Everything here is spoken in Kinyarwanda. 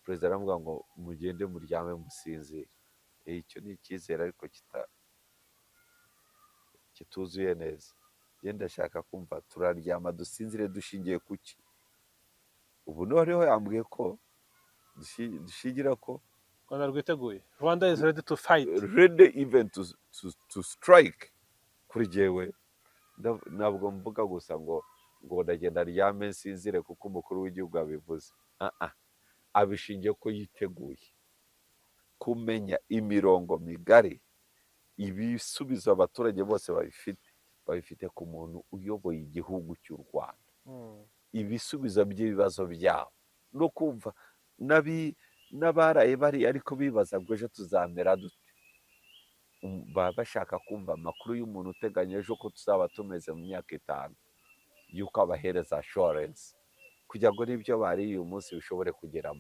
perezida aravuga ngo mugende muryame musinzire. Icyo ni icyizere ariko kituzuye neza. Njye ndashaka kumva turaryama dusinzire dushingiye ku ki? Ubu noneho yambwiye ko dushingira ko u Rwanda rwiteguye, Rwanda is ready to fight, ready even to strike. Kuri jyewe ntabwo mvuga gusa ngo ndagenda ryame nsinzire kuko umukuru w'igihugu abivuze. Abishingiye ko yiteguye kumenya imirongo migari, ibisubizo abaturage bose babifite ku muntu uyoboye igihugu cy'u Rwanda, ibisubizo by'ibibazo byabo, no kumva n'abaraye bari ariko bibaza ngo ejo tuzamera dute. Baba bashaka kumva amakuru y'umuntu uteganya ejo ko tuzaba tumeze mu myaka 5, yuko abahereza assurance kugira ngo n'ibyo bari uyu munsi bishobore kugeramo.